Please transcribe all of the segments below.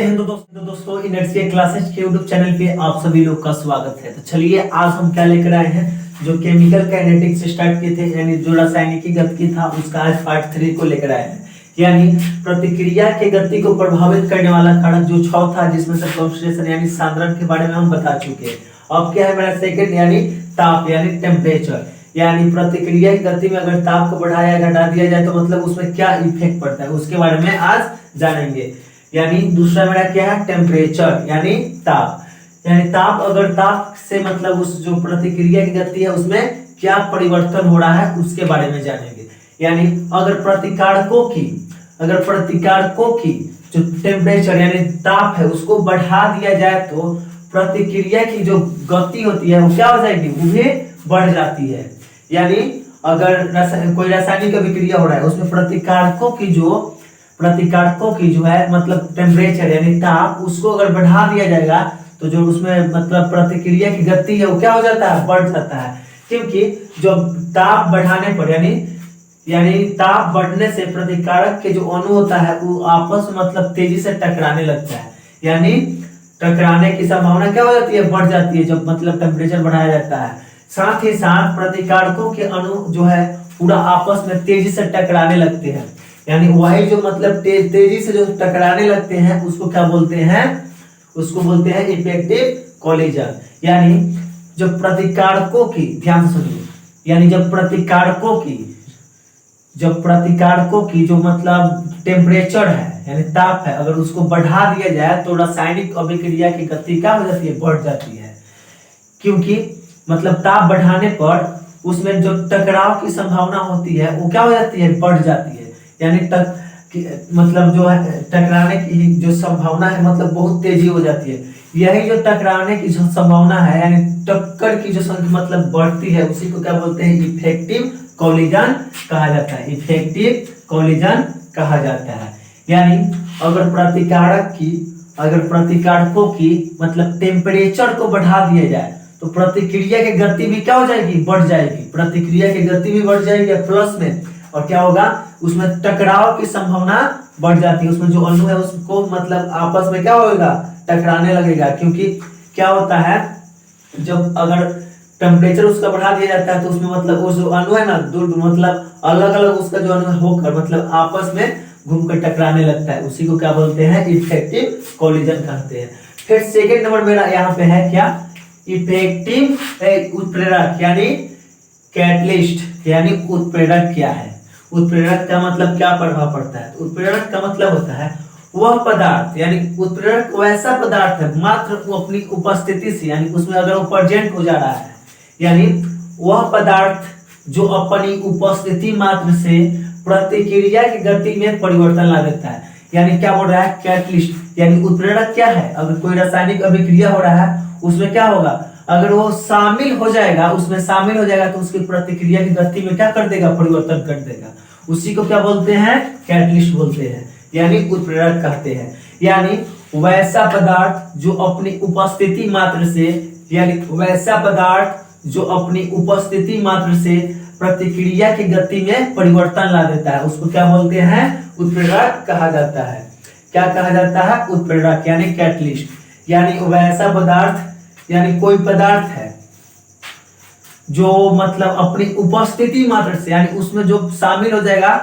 हैं दोस्तों inertia classes के यूट्यूब चैनल पे आप सभी लोग का स्वागत है। तो चलिए आज हम क्या लेकर आए हैं, जो केमिकल काइनेटिक्स से स्टार्ट किए थे यानी जो रासायनिकी गतिकी था उसका आज पार्ट 3 को लेकर आए हैं। यानी प्रतिक्रिया के गति को प्रभावित करने वाला कारक जो 6 था, जिसमें से कॉन्सेंट्रेशन यानी सांद्रण के बारे में हम बता चुके हैं। अब क्या है मेरा सेकंड यानी ताप यानी टेम्परेचर, यानी प्रतिक्रिया की गति में अगर ताप को बढ़ाया या घटा दिया जाए तो मतलब उसमें क्या इफेक्ट पड़ता है, उसके बारे में आज जानेंगे। यानी दूसरा मेरा क्या है टेम्परेचर यानी ताप, यानी ताप अगर ताप से मतलब उस जो प्रतिक्रिया की गति है उसमें क्या परिवर्तन हो रहा है उसके बारे में जानेंगे। यानी अगर प्रतिकारकों की जो टेम्परेचर यानी ताप है उसको बढ़ा दिया जाए तो प्रतिक्रिया की जो गति होती है वो क्या हो जाएगी, वो भी बढ़ जाती है। यानी अगर कोई रासायनिक अभिक्रिया हो रहा है उसमें प्रतिकारकों की जो है मतलब टेम्परेचर यानी ताप उसको अगर बढ़ा दिया जाएगा तो जो उसमें मतलब प्रतिक्रिया की गति है वो क्या हो जाता है, बढ़ जाता है। क्योंकि जो ताप बढ़ाने पर यानी ताप बढ़ने से प्रतिकारक के जो अणु होता है वो आपस में मतलब तेजी से टकराने लगता है, यानी टकराने की संभावना क्या हो जाती है, बढ़ जाती है जब मतलब टेम्परेचर बढ़ाया जाता है। साथ ही साथ प्रतिकारकों के अणु जो है पूरा आपस में तेजी से टकराने लगते हैं, यानी वही जो मतलब तेजी से जो टकराने लगते हैं उसको क्या बोलते हैं, उसको बोलते हैं इफेक्टिव कोलिजन। यानी जब प्रतिकारकों की, ध्यान सुनिए, यानी जब प्रतिकारकों की जो मतलब टेम्परेचर है यानी ताप है अगर उसको बढ़ा दिया जाए तो रासायनिक अभिक्रिया की गति क्या हो जाती है, बढ़ जाती है। क्योंकि मतलब ताप बढ़ाने पर उसमें जो टकराव की संभावना होती है वो क्या हो जाती है, बढ़ जाती है। यानी मतलब जो है टकराने की जो संभावना है मतलब बहुत तेजी हो जाती है। यही जो टकराने की जो संभावना है यानी टक्कर की जो संख्या मतलब बढ़ती है उसी को क्या बोलते हैं, इफेक्टिव कोलिजन कहा जाता है, इफेक्टिव कोलिजन कहा जाता है। यानी अगर प्रतिकारकों की मतलब टेम्परेचर को बढ़ा दिया जाए तो प्रतिक्रिया की गति भी क्या हो जाएगी, बढ़ जाएगी। प्रतिक्रिया की गति भी बढ़ जाएगी प्लस में, और क्या होगा उसमें टकराव की संभावना बढ़ जाती है। उसमें जो अणु है उसको मतलब आपस में क्या होगा, टकराने लगेगा। क्योंकि क्या होता है जब अगर टेम्परेचर उसका बढ़ा दिया जाता है तो उसमें मतलब वो जो अणु है ना मतलब अलग अलग उसका जो अणु होकर मतलब आपस में घूमकर टकराने लगता है, उसी को क्या बोलते हैं, इफेक्टिव कोलिजन कहते हैं। फिर सेकेंड नंबर मेरा यहाँ पे है क्या, इफेक्टिव उत्प्रेरक यानी कैटलिस्ट। यानी उत्प्रेरक क्या है, उत्प्रेरक का मतलब क्या प्रभाव पड़ता है, तो उत्प्रेरक का मतलब होता है वह पदार्थ, यानी उत्प्रेरक वैसा पदार्थ है मात्र वो अपनी उपस्थिति से, यानी उसमें अगर वो प्रेजेंट हो जा रहा है, यानी वह पदार्थ जो अपनी उपस्थिति मात्र से प्रतिक्रिया की गति में परिवर्तन ला देता है। यानी क्या बोल रहा है, कैटलिस्ट। यानी उत्प्रेरक क्या है, अगर कोई रासायनिक अभिक्रिया हो रहा है उसमें क्या होगा, अगर वो शामिल हो जाएगा तो उसकी प्रतिक्रिया की गति में क्या कर देगा, परिवर्तन कर देगा। उसी को क्या बोलते हैं, कैटलिस्ट बोलते हैं, यानी उत्प्रेरक कहते हैं। यानी वैसा पदार्थ जो अपनी उपस्थिति मात्र से प्रतिक्रिया की गति में परिवर्तन ला देता है उसको क्या बोलते हैं, उत्प्रेरक कहा जाता है। क्या कहा जाता है, उत्प्रेरक यानी कैटलिस्ट। यानी वैसा पदार्थ, यानी कोई पदार्थ है जो मतलब अपनी उपस्थिति मात्र से, यानी उसमें जो शामिल हो जाएगा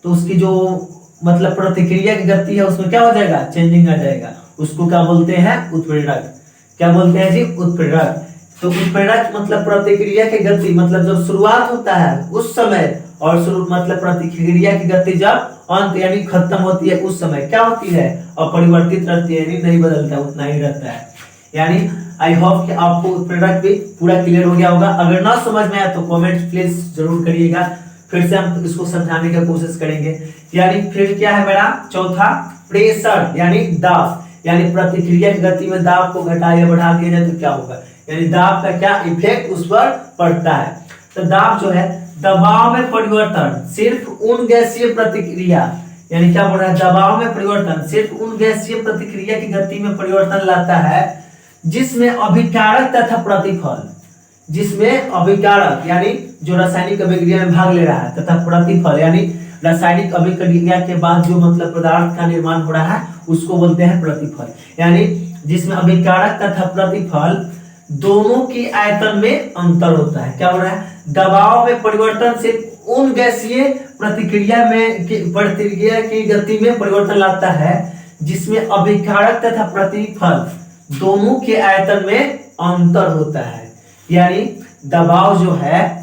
तो उसकी जो मतलब प्रतिक्रिया की गति है उसमें क्या हो जाएगा, चेंजिंग आ जाएगा, उसको क्या बोलते हैं, उत्प्रेरक। क्या बोलते हैं जी, उत्प्रेरक। तो उत्प्रेरक मतलब प्रतिक्रिया की गति मतलब जब शुरुआत होता है उस समय और मतलब प्रतिक्रिया की गति जब अंत यानी खत्म होती है उस समय क्या होती है, अपरिवर्तित रहती है, यानी नहीं बदलता, उतना ही रहता है। यानी आई होप कि आपको उत्प्रेरक भी पूरा क्लियर हो गया होगा। अगर ना समझ में आया तो कमेंट प्लीज जरूर करिएगा, फिर से हम इसको समझाने की कोशिश करेंगे। यानी फिर क्या है मेरा चौथा, प्रेशर यानी दाब। यानी प्रतिक्रिया की गति में दाब को घटा या बढ़ा दिया जाए तो क्या होगा, यानी दाब का क्या इफेक्ट उस पर पड़ता है। तो दाब जो है दबाव में परिवर्तन सिर्फ उन गैसीय प्रतिक्रिया, यानी क्या बोल रहा है, दबाव में परिवर्तन सिर्फ उन गैसीय प्रतिक्रिया की गति में परिवर्तन लाता है जिसमें अभिकारक तथा प्रतिफल, जिसमें अभिकारक यानी जो रासायनिक अभिक्रिया में भाग ले रहा है तथा प्रतिफल यानी रासायनिक अभिक्रिया के बाद जो मतलब पदार्थ का निर्माण हो रहा है उसको बोलते हैं प्रतिफल। यानी जिसमें अभिकारक तथा प्रतिफल दोनों की आयतन में अंतर होता है। क्या हो रहा है? दबाव में परिवर्तन से उन गैसीय प्रतिक्रिया की गति में परिवर्तन लाता है जिसमें अभिकारक तथा प्रतिफल दोनों के आयतन में अंतर होता है। यानी दबाव जो है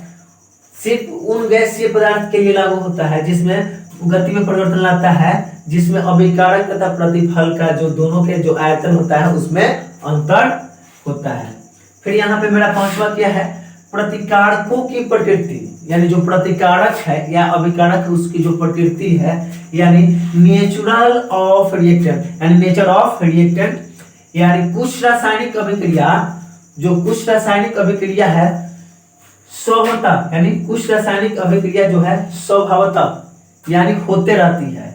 सिर्फ उन गैसीय पदार्थ के लिए लागू होता है जिसमें गति में परिवर्तन लाता है जिसमें अभिकारक तथा प्रतिफल का जो दोनों के जो आयतन होता है उसमें अंतर होता है। फिर यहाँ पे मेरा पांचवा क्या है? प्रतिकारकों की प्रकृति, यानी जो प्रतिकारक है या अभिकारक उसकी जो प्रकृति है, यानी नेचुरल ऑफ रिएक्टेंट, यानी नेचर ऑफ रिएक्टेंट, यानी कुछ रासायनिक अभिक्रिया है स्वभावतः, यानी कुछ रासायनिक अभिक्रिया जो है स्वभावतः यानी होते रहती है।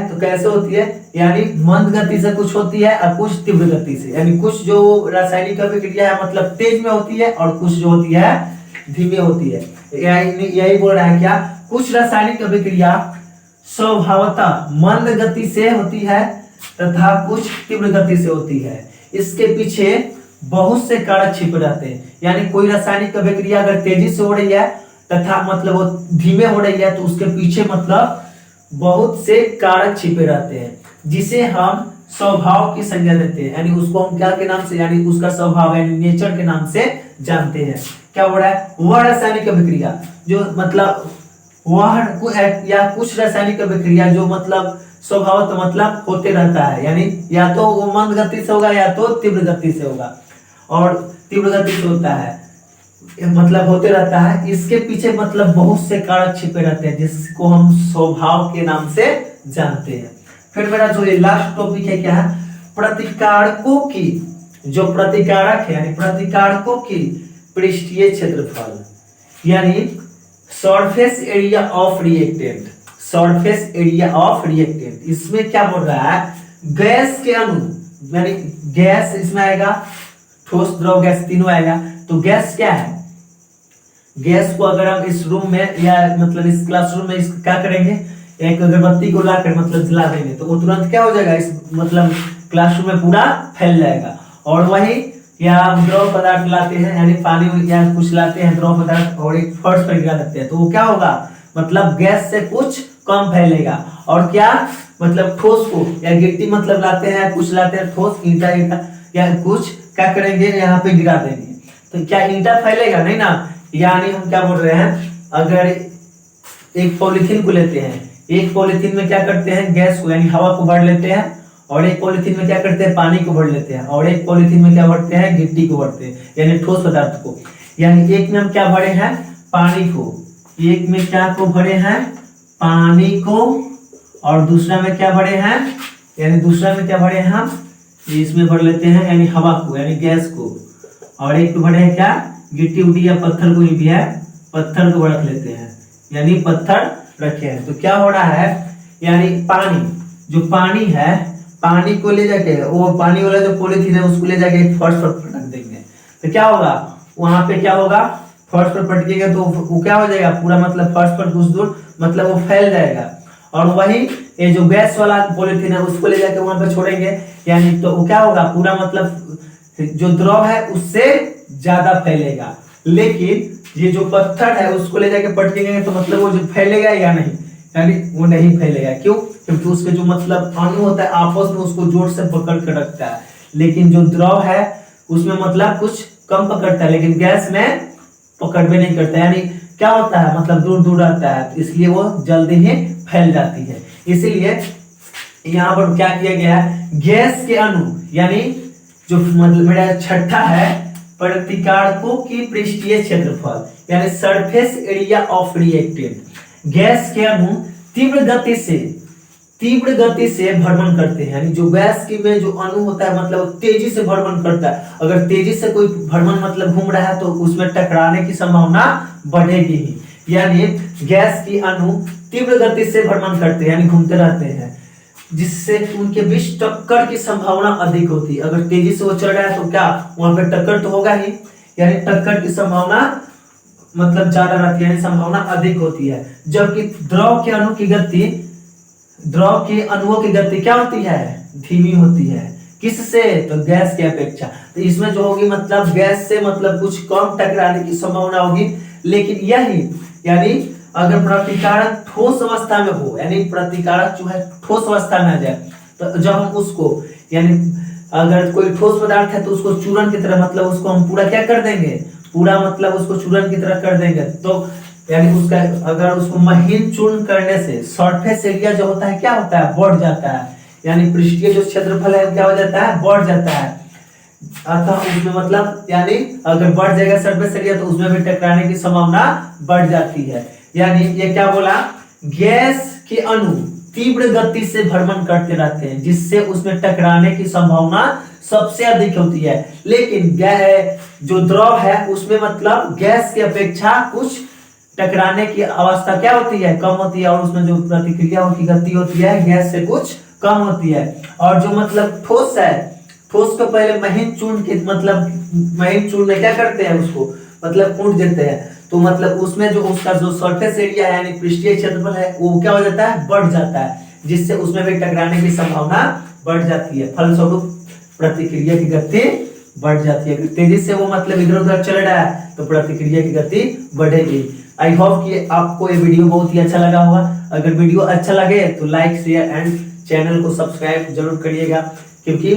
तो कैसे होती है? यानी मंद गति से कुछ होती है और कुछ तीव्र गति से। यानी कुछ जो रासायनिक अभिक्रिया है मतलब तेज में होती है और कुछ जो होती है धीमे होती है। यही बोल रहा है क्या? कुछ रासायनिक अभिक्रिया स्वभावतः मंद गति से होती है तथा कुछ तीव्र गति से होती है। इसके पीछे बहुत से कारक छिपे रहते हैं। यानी कोई रासायनिक अभिक्रिया अगर तेजी से हो रही है तथा मतलब वो धीमे हो रही है तो उसके पीछे मतलब बहुत से कारक छिपे रहते हैं जिसे हम स्वभाव की संज्ञा देते हैं। यानी उसको हम क्या के नाम से, यानी उसका स्वभाव यानी नेचर के नाम से जानते हैं। क्या हो रहा है? वह रासायनिक अभिक्रिया जो मतलब या कुछ रासायनिक अभिक्रिया जो मतलब स्वभाव तो मतलब होते रहता है, यानी या तो वो मंद गति से होगा या तो तीव्र गति से होगा, और तीव्र गति से होता है मतलब होते रहता है। इसके पीछे मतलब बहुत से कारक छिपे रहते हैं जिसको हम स्वभाव के नाम से जानते हैं। फिर मेरा जो ये लास्ट टॉपिक है क्या है? प्रतिकारकों की जो प्रतिकारक है यानी प्रतिकारकों की पृष्ठीय क्षेत्रफल, यानी surface area of reactant. Surface area of reactant इसमें क्या बोल रहा है? गैस के अणु, यानी गैस इसमें आएगा, ठोस द्रव गैस तीनों आएगा। तो गैस क्या है? गैस को अगर हम इस रूम में या मतलब इस क्लासरूम में इसको क्या करेंगे, एक अगरबत्ती को लाकर मतलब जला देंगे तो वो तुरंत क्या हो जाएगा, इस मतलब क्लासरूम में पूरा फैल जाएगा। और वही या द्रव पदार्थ लाते हैं यानी पानी या कुछ लाते हैं द्रव पदार्थ और एक फर्श पर गिरा देते हैं तो वो क्या होगा, मतलब गैस से कुछ कम फैलेगा। और क्या मतलब ठोस को या गिट्टी मतलब लाते हैं, कुछ लाते हैं ठोस ईंटा या कुछ क्या करेंगे यहाँ पे गिरा देंगे तो क्या ईंटा फैलेगा? नहीं ना। यानी हम क्या बोल रहे हैं, अगर एक पॉलीथीन को लेते हैं, एक पॉलीथीन में क्या करते हैं, गैस को यानी हवा को भर लेते हैं, और एक पॉलीथीन में क्या करते हैं, पानी को भर लेते हैं, और एक पॉलीथीन में क्या भरते हैं, गिट्टी को भरते हैं यानी ठोस पदार्थ को। यानी एक में हम क्या भरे हैं, पानी को, एक में क्या को भरे हैं, पानी को, और दूसरा में क्या भरे हैं, यानी दूसरा में क्या भरे हैं हम, इसमें भर लेते हैं यानी हवा को यानी गैस को, और एक भरे हैं क्या, गिट्टी उट्टी या पत्थर को भी है, पत्थर को रख लेते हैं यानी पत्थर रखे हैं। तो क्या हो रहा है, यानी पानी, जो पानी है, पानी को ले जाके वो पानी वाला जो पॉलीथीन है उसको ले जाके फर्श पर पटक देंगे तो क्या होगा, वहां पे क्या होगा, फर्श पर पटकेगा तो वो क्या हो जाएगा, पूरा मतलब फर्श पर कुछ दूर मतलब वो फैल जाएगा। और वही ये जो गैस वाला पॉलीथीन है उसको ले जाके वहां पे छोड़ेंगे यानी तो वो क्या होगा, पूरा मतलब जो द्रव है उससे ज्यादा फैलेगा। लेकिन ये जो पत्थर है उसको ले जाके पटकेंगे तो मतलब वो जो फैलेगा या नहीं, यानी वो नहीं फैलेगा। क्यों? क्योंकि उसके जो मतलब अणु होता है आपस में उसको जोर से पकड़ कर रखता है, लेकिन जो द्रव है उसमें मतलब कुछ कम पकड़ता है, लेकिन गैस में पकड़ में नहीं करता, यानी क्या होता है मतलब दूर दूर रहता है, तो इसलिए वो जल्दी ही फैल जाती है। इसलिए यहाँ पर क्या किया गया है, गैस के अणु यानी जो मतलब मेरा छठा है, प्रतिकारकों की पृष्ठीय क्षेत्रफल यानी surface area of reactant. Gas के अणु तीव्र गति से भ्रमण करते हैं, यानी जो गैस की में जो अणु होता है मतलब तेजी से भ्रमण करता है। अगर तेजी से कोई भ्रमण मतलब घूम रहा है तो उसमें टकराने की संभावना बढ़ेगी ही, यानी गैस की अणु तीव्र गति से भ्रमण करते हैं यानी घूमते रहते हैं, जिससे उनके बीच टक्कर की संभावना अधिक होती है। अगर तेजी से वो चल रहा है तो क्या वहां पे टक्कर तो होगा ही, यानी टक्कर की संभावना मतलब ज्यादा रहती है, यानी संभावना अधिक होती है। जबकि द्रव के अणुओं की गति क्या होती है, धीमी होती है। किससे, तो गैस की अपेक्षा। तो इसमें जो होगी मतलब गैस से मतलब कुछ कम टकराने की संभावना होगी। लेकिन यही यानी अगर प्रतिकारक ठोस अवस्था में हो, यानी प्रतिकारक जो है ठोस अवस्था में आ जाए, तो जब हम उसको यानी अगर कोई ठोस पदार्थ है तो उसको चूर्ण की तरह मतलब उसको हम पूरा क्या कर देंगे, पूरा मतलब उसको चूर्ण की तरह कर देंगे। तो यानी उसका अगर उसको महीन चूर्ण करने से सरफेस एरिया जो होता है क्या होता है, बढ़ जाता है। यानी पृष्ठीय जो क्षेत्रफल है क्या हो जाता है, बढ़ जाता है। अतः उसमें मतलब यानी अगर बढ़ जाएगा सरफेस एरिया तो उसमें भी टकराने की संभावना बढ़ जाती है। यानी ये क्या बोला, गैस के अणु तीव्र गति से भ्रमण करते रहते हैं, जिससे उसमें टकराने की संभावना सबसे अधिक होती है। लेकिन जो द्रव है उसमें मतलब गैस की अपेक्षा कुछ टकराने की अवस्था क्या होती है, कम होती है। और उसमें जो प्रतिक्रिया की गति होती है गैस से कुछ कम होती है। और जो मतलब ठोस है, ठोस को पहले महीन चूर्ण के मतलब महीन चूर्ण में क्या करते हैं, उसको मतलब कूट देते हैं। तो मतलब उसमें जो उसका जो सरफेस एरिया है यानी पृष्ठीय क्षेत्रफल है वो क्या हो जाता है, बढ़ जाता है, जिससे उसमें भी टकराने की संभावना बढ़ जाती है। फलस्वरूप प्रतिक्रिया की गति बढ़ जाती है। तेजी से वो मतलब इधर उधर चल रहा है तो प्रतिक्रिया की गति बढ़ेगी। आई होप कि आपको ये वीडियो बहुत ही अच्छा लगा होगा। अगर वीडियो अच्छा लगे तो लाइक शेयर एंड चैनल को सब्सक्राइब जरूर करिएगा, क्योंकि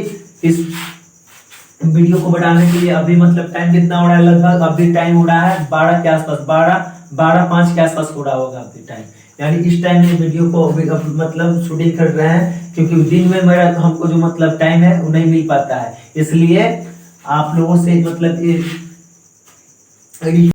इस वीडियो को बढ़ाने के लिए अभी मतलब टाइम कितना हो रहा है, लगभग अभी टाइम हो रहा है 12 के आसपास, 12:05 के आसपास हो रहा होगा अभी टाइम। यानी इस टाइम में वीडियो को मतलब शूटिंग कर रहे हैं, क्योंकि दिन में मेरा हमको जो मतलब टाइम है वो नहीं मिल पाता है। इसलिए आप लोगों से मतलब ये